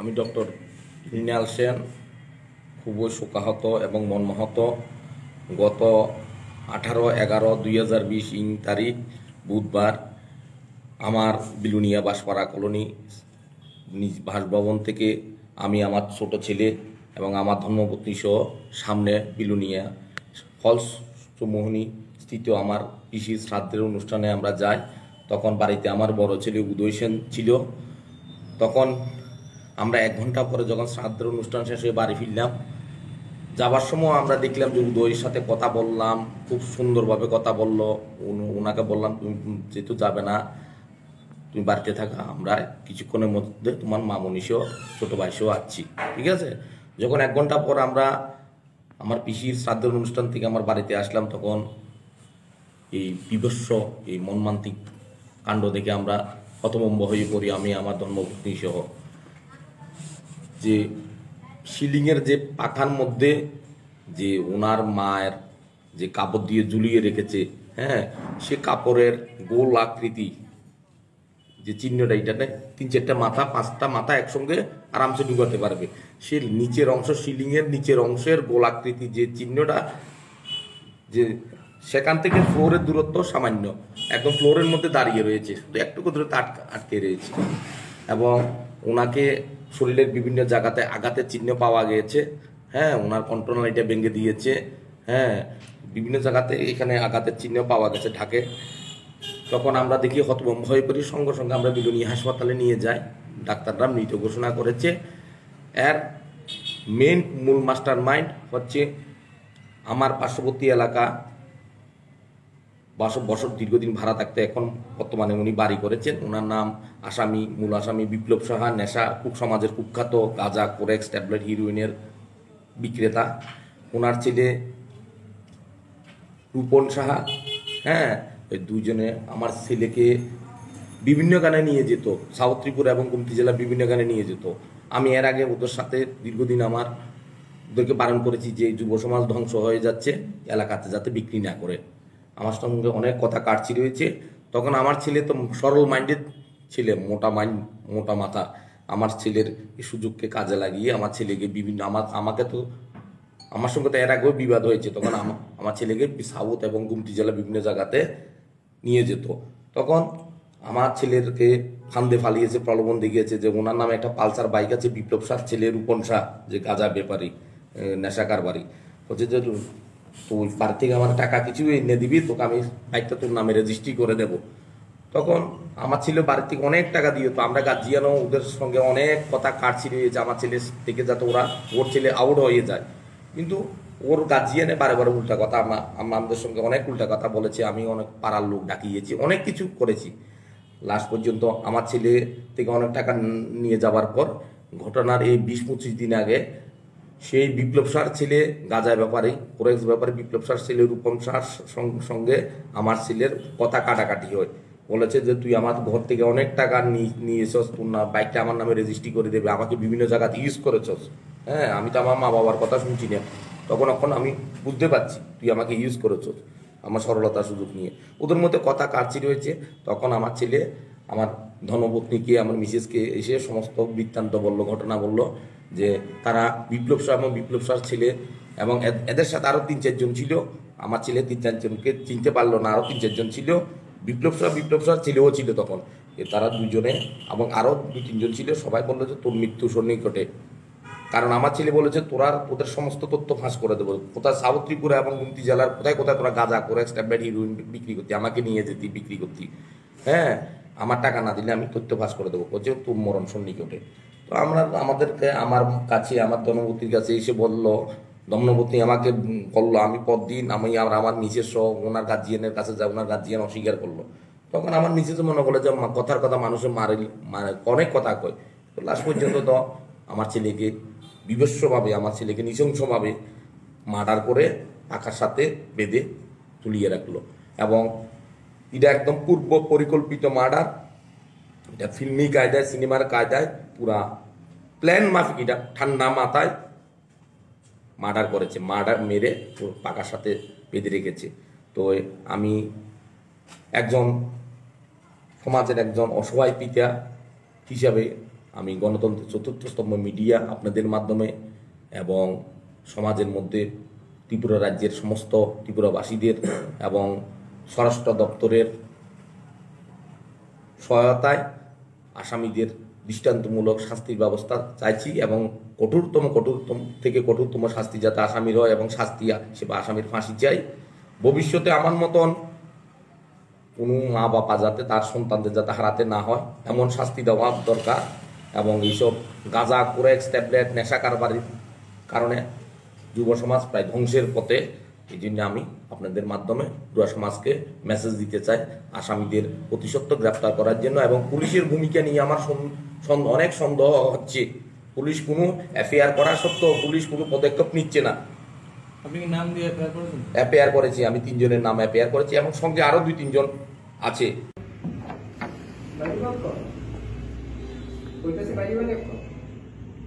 আমি ডক্টর মৃণাল সেন খুবই শোকাহত এবং মর্মাহত। গত 18/11/2020 তারিখ বুধবার আমার বিলুনিয়া বাঁশপাড়া কলোনি নিজ বাসভবন থেকে আমি আমার ছোট ছেলে এবং আমার ধর্মপত্নী সহ সামনে বিলুনিয়া ফলস চৌমোহনী স্থিত আমার পিসির শ্রাদ্ধের অনুষ্ঠানে আমরা যাই। তখন বাড়িতে আমার বড় ছেলে উদয় সেন ছিল। তখন আমরা 1 ঘন্টা পরে যখন শ্রাদ্ধের অনুষ্ঠান শেষ হয়ে বাড়ি ফিরলাম, যাবার সময় আমরা দেখলাম যে উদয়ের সাথে কথা বললাম, খুব সুন্দরভাবে কথা বললো। ওনাকে বললাম, তুমি যেহেতু যাবে না, তুমি বাড়িতে থাকা, আমরা কিছুক্ষণের মধ্যে তোমার মামনি সহ ছোটো ভাই সহ আসছি, ঠিক আছে। যখন 1 ঘন্টা পর আমরা আমার পিসির শ্রাদ্ধের অনুষ্ঠান থেকে আমার বাড়িতে আসলাম, তখন এই বিভৎস এই মর্মান্তিক কাণ্ড দেখে আমরা হতভম্ব হয়ে পড়ি, আমি আমার ধর্মপত্নী সহ। যে সিলিংয়ের যে পাখার মধ্যে যে ওনার মায়ের যে কাপড় দিয়ে ঝুলিয়ে রেখেছে, হ্যাঁ, সে কাপড়ের গোল আকৃতি যে চিহ্নটা, এটা 3-4টা মাথা, 5টা মাথা একসঙ্গে আরামসে ঢুকাতে পারবে। সে নিচের অংশ, সিলিংয়ের নিচের অংশের গোল আকৃতি যে চিহ্নটা, যে সেখান থেকে ফ্লোরের দূরত্ব সামান্য, একদম ফ্লোরের মধ্যে দাঁড়িয়ে রয়েছে, শুধু একটুকু দূরে আটকে রয়েছে। এবং ওনাকে শরীরের বিভিন্ন জায়গাতে আঘাতের চিহ্ন পাওয়া গিয়েছে, হ্যাঁ, ওনার কন্ট্রোনালিটা ভেঙে দিয়েছে, হ্যাঁ, বিভিন্ন জায়গাতে এখানে আঘাতের চিহ্ন পাওয়া গেছে ঢাকে। তখন আমরা দেখি হতভম্ব হয়ে পড়ি, সঙ্গে সঙ্গে আমরা বিলুনিয়া হাসপাতালে নিয়ে যাই। ডাক্তাররা মৃত ঘোষণা করেছে। এর মূল মাস্টার মাইন্ড হচ্ছে আমার পার্শ্ববর্তী এলাকা বছর দীর্ঘদিন ভাড়া থাকতে এখন বর্তমানে উনি বাড়ি করেছেন। ওনার নাম মূল আসামি বিপ্লব সাহা, নেশা সমাজের কুখ্যাত গাঁজা, কোরেক্স, ট্যাবলেট, হিরোইনের বিক্রেতা। ওনার ছেলে রূপন সাহা, হ্যাঁ, এই দুইজনে আমার ছেলেকে বিভিন্ন গানে নিয়ে যেত, সাউথ ত্রিপুরা এবং গুমতি জেলা বিভিন্ন গানে নিয়ে যেত। আমি এর আগে ওদের সাথে দীর্ঘদিন ওদেরকে বারণ করেছি যে যুব সমাজ ধ্বংস হয়ে যাচ্ছে, এলাকাতে যাতে বিক্রি না করে। আমার সঙ্গে অনেক কথা কাটছি রয়েছে। তখন আমার ছেলে তো সরল মাইন্ডেড ছেলে, মোটা মাথা। আমার ছেলের এই সুযোগকে কাজে লাগিয়ে আমার ছেলেকে আমার সঙ্গে তো এর আগেও বিবাদ হয়েছে। তখন আমার ছেলেকে সাউথ এবং গুমতি জেলা বিভিন্ন জায়গাতে নিয়ে যেত। তখন আমার ছেলেকে ফান্দে ফালিয়েছে, প্রলোভন দেখিয়েছে যে ওনার নামে একটা পালসার বাইক আছে, বিপ্লব শাহ ছেলে রূপন শাহ, যে গাঁজা ব্যাপারী, নেশা কারবারি, হচ্ছে যে তুই বাড়ি থেকে আমার টাকা কিছু এনে দিবি, তোকে আমি বাইকটা তোর নামে রেজিস্ট্রি করে দেব। তখন আমার ছেলে বাড়ি থেকে অনেক টাকা দিয়ে, তো আমরা গার্জিয়ানও ওদের সঙ্গে অনেক কথা কাটছি রয়েছে আমার ছেলে থেকে, যাতে ওর ছেলে আউট হয়ে যায়। কিন্তু ওর গার্জিয়ানে বারে বারে উল্টা কথা, আমাদের সঙ্গে অনেক উল্টা কথা বলেছে। আমি অনেক পাড়ার লোক ডাকিয়েছি, অনেক কিছু করেছি। লাস্ট পর্যন্ত আমার ছেলে থেকে অনেক টাকা নিয়ে যাওয়ার পর, ঘটনার এই 20-25 দিন আগে সেই বিপ্লব সার ছেলে গাঁজার ব্যাপারে, ফরেক্স ব্যাপারে বিপ্লব সার ছেলে রূপম সার সঙ্গে আমার ছেলের কথা কাটাকাটি হয়। বলেছে যে তুই আমার ঘর থেকে অনেক টাকা নিয়েছস, তোর না বাইকটা আমার নামে রেজিস্ট্রি করে দেবে, আমাকে বিভিন্ন জায়গাতে ইউজ করেছস। হ্যাঁ, আমি তো আমার মা বাবার কথা শুনছি না। তখন আমি বুঝতে পারছি তুই আমাকে ইউজ করেছস আমার সরলতার সুযোগ নিয়ে। ওদের মধ্যে কথা কাটছি রয়েছে। তখন আমার ছেলে আমার ধর্মপত্নীকে, আমার মিসেসকে এসে সমস্ত বৃত্তান্ত বলল, ঘটনা বলল, যে তারা বিপ্লব শাহ এবং বিপ্লব শাহ ছেলে এবং এদের সাথে আরও 3-4 জন ছিল। আমার ছেলে 3-4 জনকে চিনতে পারলো না, আরও 3-4 জন ছিল। বিপ্লব শাহ ছেলেও ছিল তখন। তারা দুজনে এবং আরও 2-3 জন ছিল। সবাই বললো যে তোর মৃত্যু সন্নিকটে, কারণ আমার ছেলে বলেছে তোদের সমস্ত তথ্য ফাঁস করে দেবো, কোথায় সাউথ ত্রিপুরা এবং গুমতি জেলার কোথায় কোথায় তোরা গাঁজা করে ট্যাবলেট হিরোইন বিক্রি করতি, আমাকে নিয়ে যেতি বিক্রি করতি, হ্যাঁ, আমার টাকা না দিলে আমি তথ্য ফাঁস করে দেবো, বলছে তোর মরণ সন্নিকটে। তো আমার কাছে, আমার ধর্মপত্নীর কাছে এসে বললো, ধর্মপত্নী আমাকে বললো আমি পরদিন আমার মিসেস সহ ওনার গার্জিয়ানের কাছে যা, ওনার গার্জিয়ান অস্বীকার করলো। তখন আমার মিসেস মনে করলো যে কথার কথা মানুষের মারে, অনেক কথা কয়। তো লাস্ট পর্যন্ত তো আমার ছেলেকে বিভৎসভাবে, আমার ছেলেকে নৃশংসভাবে মার্ডার করে পাখার সাথে বেঁধে ঝুলিয়ে রাখলো। এবং এটা একদম পূর্ব পরিকল্পিত মার্ডার। এটা ফিল্মি কায়দায়, সিনেমার কায়দায় পুরা প্ল্যান মাফিক এটা ঠান্ডা মাথায় মার্ডার করেছে, মার্ডার মেরে পাকার সাথে বেঁধে রেখেছে। তো আমি সমাজের একজন অসহায় পিতা হিসাবে আমি গণতন্ত্রের চতুর্থ স্তম্ভ মিডিয়া আপনাদের মাধ্যমে এবং সমাজের মধ্যে ত্রিপুরা রাজ্যের সমস্ত ত্রিপুরাবাসীদের এবং স্বরাষ্ট্র দপ্তরের সহায়তায় আসামিদের দৃষ্টান্তমূলক শাস্তির ব্যবস্থা চাইছি এবং কঠোরতম থেকে কঠোরতম শাস্তি যাতে আসামির হয় এবং শাস্তি সে বা আসামির ফাঁসি চাই। ভবিষ্যতে আমার মতন কোনো মা বাবা যাতে তার সন্তানদের যাতে হারাতে না হয় এমন শাস্তি দেওয়া দরকার। এবং এইসব গাঁজা, কোরেক্স, ট্যাবলেট, নেশা কারবারির কারণে যুব সমাজ প্রায় ধ্বংসের পথে। এই জন্য আমি আপনাদের মাধ্যমে পুরো সমাজকে মেসেজ দিতে চাই আসামিদের অতি সত্বর গ্রেপ্তার করার জন্য। এবং পুলিশের ভূমিকা নিয়ে আমার অনেক সন্দেহ হচ্ছে। পুলিশ কোনো এফআইআর করা সত্ত্বেও পুলিশ কোনো পদক্ষেপ নিচ্ছে না। আপনি কি নাম দিয়ে এফআইআর করেছেন? এফআইআর করেছি, আমি 3 জনের নাম এফআইআর করেছি এবং সঙ্গে আরো 2-3 জন আছে।